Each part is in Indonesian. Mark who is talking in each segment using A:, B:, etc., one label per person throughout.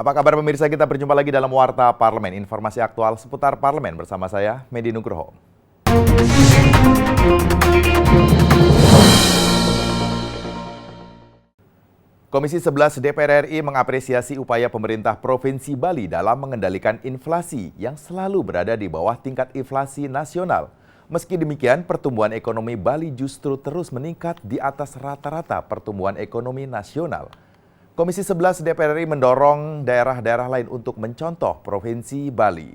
A: Apa kabar pemirsa, kita berjumpa lagi dalam Warta Parlemen, informasi aktual seputar parlemen bersama saya, Medi Nugroho. Komisi 11 DPR RI mengapresiasi upaya pemerintah Provinsi Bali dalam mengendalikan inflasi yang selalu berada di bawah tingkat inflasi nasional. Meski demikian, pertumbuhan ekonomi Bali justru terus meningkat di atas rata-rata pertumbuhan ekonomi nasional. Komisi 11 DPR RI mendorong daerah-daerah lain untuk mencontoh Provinsi Bali.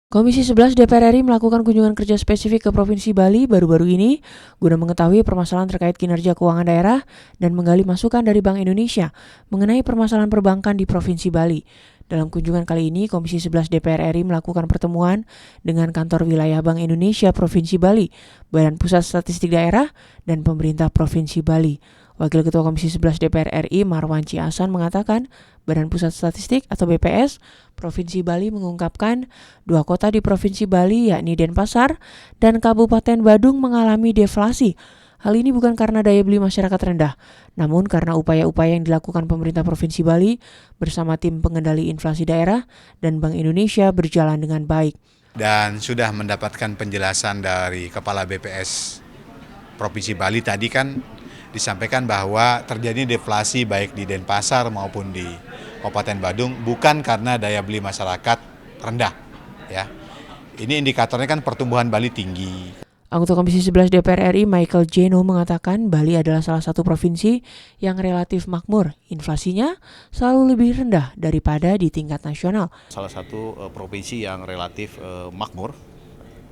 B: Komisi 11 DPR RI melakukan kunjungan kerja spesifik ke Provinsi Bali baru-baru ini guna mengetahui permasalahan terkait kinerja keuangan daerah dan menggali masukan dari Bank Indonesia mengenai permasalahan perbankan di Provinsi Bali. Dalam kunjungan kali ini, Komisi 11 DPR RI melakukan pertemuan dengan Kantor Wilayah Bank Indonesia Provinsi Bali, Badan Pusat Statistik Daerah, dan Pemerintah Provinsi Bali. Wakil Ketua Komisi 11 DPR RI Marwanci Ahsan mengatakan Badan Pusat Statistik atau BPS Provinsi Bali mengungkapkan 2 kota di Provinsi Bali yakni Denpasar dan Kabupaten Badung mengalami deflasi. Hal ini bukan karena daya beli masyarakat rendah, namun karena upaya-upaya yang dilakukan pemerintah Provinsi Bali bersama tim pengendali inflasi daerah dan Bank Indonesia berjalan dengan baik.
C: Dan sudah mendapatkan penjelasan dari Kepala BPS Provinsi Bali tadi kan disampaikan bahwa terjadi deflasi baik di Denpasar maupun di Kabupaten Badung bukan karena daya beli masyarakat rendah, ya. Ini indikatornya kan pertumbuhan Bali tinggi.
B: Anggota Komisi 11 DPR RI Michael Jeno mengatakan Bali adalah salah satu provinsi yang relatif makmur. Inflasinya selalu lebih rendah daripada di tingkat nasional.
D: Salah satu provinsi yang relatif makmur.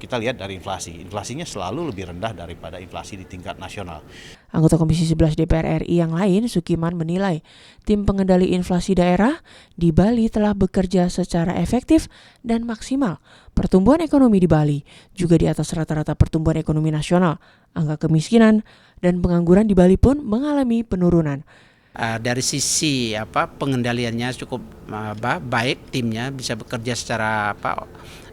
D: Kita lihat dari inflasi. Inflasinya selalu lebih rendah daripada inflasi di tingkat nasional.
B: Anggota Komisi 11 DPR RI yang lain, Sukiman, menilai tim pengendali inflasi daerah di Bali telah bekerja secara efektif dan maksimal. Pertumbuhan ekonomi di Bali juga di atas rata-rata pertumbuhan ekonomi nasional. Angka kemiskinan dan pengangguran di Bali pun mengalami penurunan.
E: Dari sisi pengendaliannya cukup baik, timnya bisa bekerja secara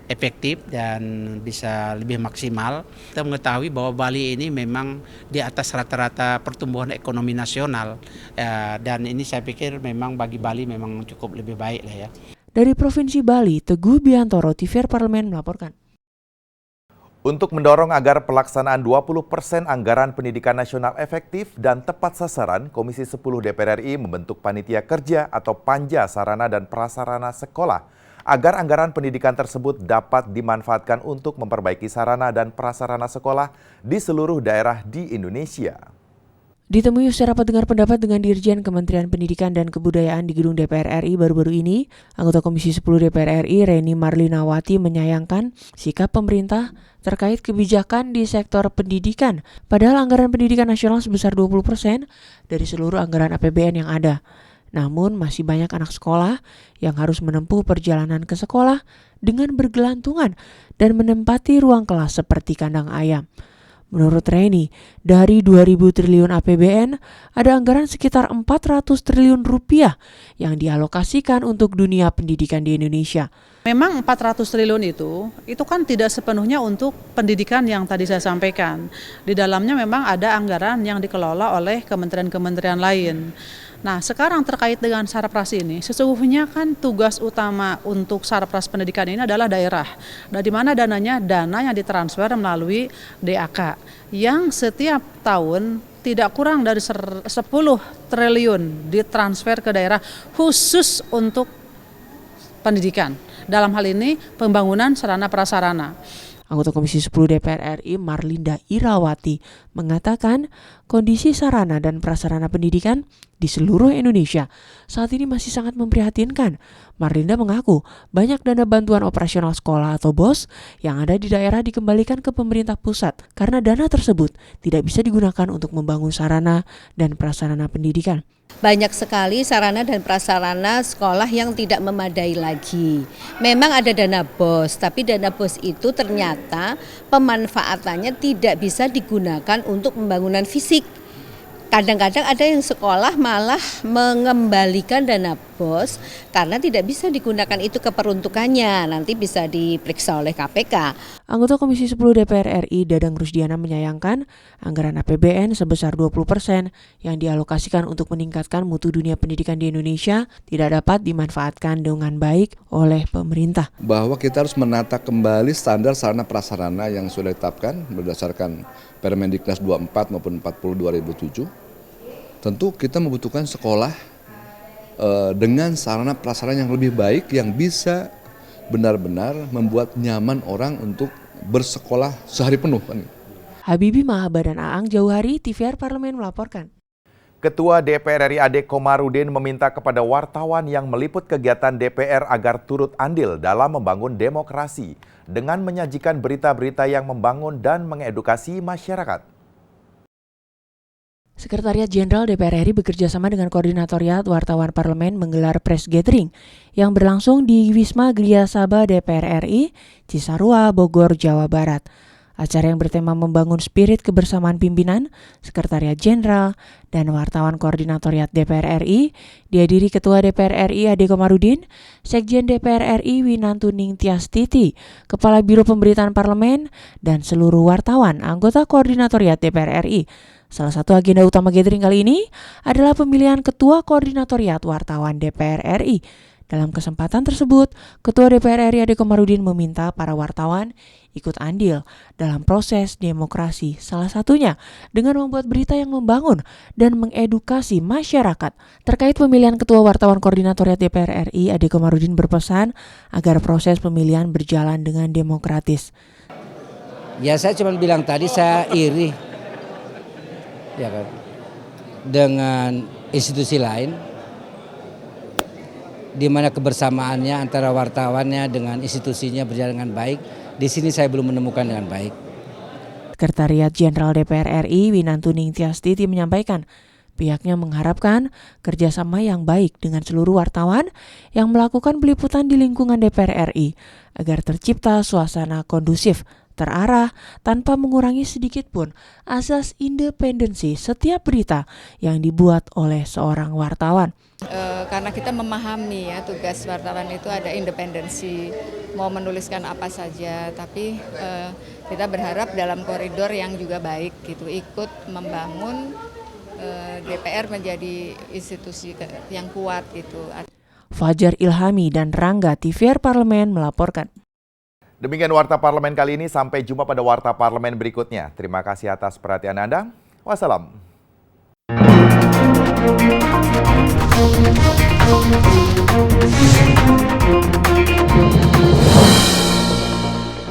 E: efektif dan bisa lebih maksimal. Kita mengetahui bahwa Bali ini memang di atas rata-rata pertumbuhan ekonomi nasional, dan ini saya pikir memang bagi Bali memang cukup lebih baik lah ya.
B: Dari Provinsi Bali, Teguh Biantoro, TVR Parlemen melaporkan.
A: Untuk mendorong agar pelaksanaan 20% anggaran pendidikan nasional efektif dan tepat sasaran, Komisi 10 DPR RI membentuk Panitia Kerja atau Panja Sarana dan Prasarana Sekolah agar anggaran pendidikan tersebut dapat dimanfaatkan untuk memperbaiki sarana dan prasarana sekolah di seluruh daerah di Indonesia.
B: Ditemui usai rapat dengar pendapat dengan Dirjen Kementerian Pendidikan dan Kebudayaan di Gedung DPR RI baru-baru ini, anggota Komisi 10 DPR RI Reni Marlinawati menyayangkan sikap pemerintah terkait kebijakan di sektor pendidikan, padahal anggaran pendidikan nasional sebesar 20% dari seluruh anggaran APBN yang ada. Namun masih banyak anak sekolah yang harus menempuh perjalanan ke sekolah dengan bergelantungan dan menempati ruang kelas seperti kandang ayam. Menurut Reni, dari 2.000 triliun APBN, ada anggaran sekitar 400 triliun rupiah yang dialokasikan untuk dunia pendidikan di Indonesia.
F: Memang 400 triliun itu kan tidak sepenuhnya untuk pendidikan yang tadi saya sampaikan. Di dalamnya memang ada anggaran yang dikelola oleh kementerian-kementerian lain. Nah, sekarang terkait dengan Sarpras ini, sesungguhnya kan tugas utama untuk Sarpras pendidikan ini adalah daerah. Dan di mana dananya? Dana yang ditransfer melalui DAK yang setiap tahun tidak kurang dari 10 triliun ditransfer ke daerah khusus untuk pendidikan. Dalam hal ini pembangunan sarana prasarana.
B: Anggota Komisi 10 DPR RI Marlinda Irawati mengatakan kondisi sarana dan prasarana pendidikan di seluruh Indonesia saat ini masih sangat memprihatinkan. Marlinda mengaku banyak dana bantuan operasional sekolah atau BOS yang ada di daerah dikembalikan ke pemerintah pusat karena dana tersebut tidak bisa digunakan untuk membangun sarana dan prasarana pendidikan.
G: Banyak sekali sarana dan prasarana sekolah yang tidak memadai lagi. Memang ada dana BOS, tapi dana BOS itu ternyata pemanfaatannya tidak bisa digunakan untuk pembangunan fisik. Kadang-kadang ada yang sekolah malah mengembalikan dana BOS karena tidak bisa digunakan itu keperuntukannya, nanti bisa diperiksa oleh KPK.
B: Anggota Komisi 10 DPR RI Dadang Rusdiana menyayangkan anggaran APBN sebesar 20% yang dialokasikan untuk meningkatkan mutu dunia pendidikan di Indonesia tidak dapat dimanfaatkan dengan baik oleh pemerintah.
H: Bahwa kita harus menata kembali standar sarana prasarana yang sudah ditetapkan berdasarkan Permendiknas 24 maupun 40 2007. Tentu kita membutuhkan sekolah dengan sarana prasarana yang lebih baik yang bisa benar-benar membuat nyaman orang untuk bersekolah sehari penuh.
B: Habibie Mahaba dan Aang Jauhari, TVR Parlemen melaporkan.
A: Ketua DPR RI Ade Komarudin meminta kepada wartawan yang meliput kegiatan DPR agar turut andil dalam membangun demokrasi dengan menyajikan berita-berita yang membangun dan mengedukasi masyarakat.
B: Sekretariat Jenderal DPR RI bekerjasama dengan Koordinatoriat Wartawan Parlemen menggelar press gathering yang berlangsung di Wisma Gria Sabha DPR RI, Cisarua, Bogor, Jawa Barat. Acara yang bertema membangun spirit kebersamaan pimpinan, Sekretariat Jenderal, dan wartawan Koordinatoriat DPR RI dihadiri Ketua DPR RI Ade Komarudin, Sekjen DPR RI Winantuning Tiastiti, Kepala Biro Pemberitaan Parlemen, dan seluruh wartawan anggota Koordinatoriat DPR RI. Salah satu agenda utama gathering kali ini adalah pemilihan Ketua Koordinatoriat Wartawan DPR RI. Dalam kesempatan tersebut, Ketua DPR RI Ade Komarudin meminta para wartawan ikut andil dalam proses demokrasi, salah satunya dengan membuat berita yang membangun dan mengedukasi masyarakat. Terkait pemilihan Ketua Wartawan Koordinatoriat DPR RI, Ade Komarudin berpesan agar proses pemilihan berjalan dengan demokratis.
I: Ya, saya cuma bilang tadi saya iri ya kan, dengan institusi lain di mana kebersamaannya antara wartawannya dengan institusinya berjalan dengan baik. Di sini saya belum menemukan dengan baik.
B: Sekretariat Jenderal DPR RI Winantuning Tiastiti menyampaikan pihaknya mengharapkan kerjasama yang baik dengan seluruh wartawan yang melakukan peliputan di lingkungan DPR RI agar tercipta suasana kondusif, terarah, tanpa mengurangi sedikit pun asas independensi setiap berita yang dibuat oleh seorang wartawan.
J: Karena kita memahami ya tugas wartawan itu ada independensi, mau menuliskan apa saja, tapi kita berharap dalam koridor yang juga baik gitu, ikut membangun DPR menjadi institusi yang kuat gitu.
B: Fajar Ilhami dan Rangga, TVR Parlemen melaporkan.
A: Demikian Warta Parlemen kali ini, sampai jumpa pada Warta Parlemen berikutnya. Terima kasih atas perhatian Anda. Wassalam.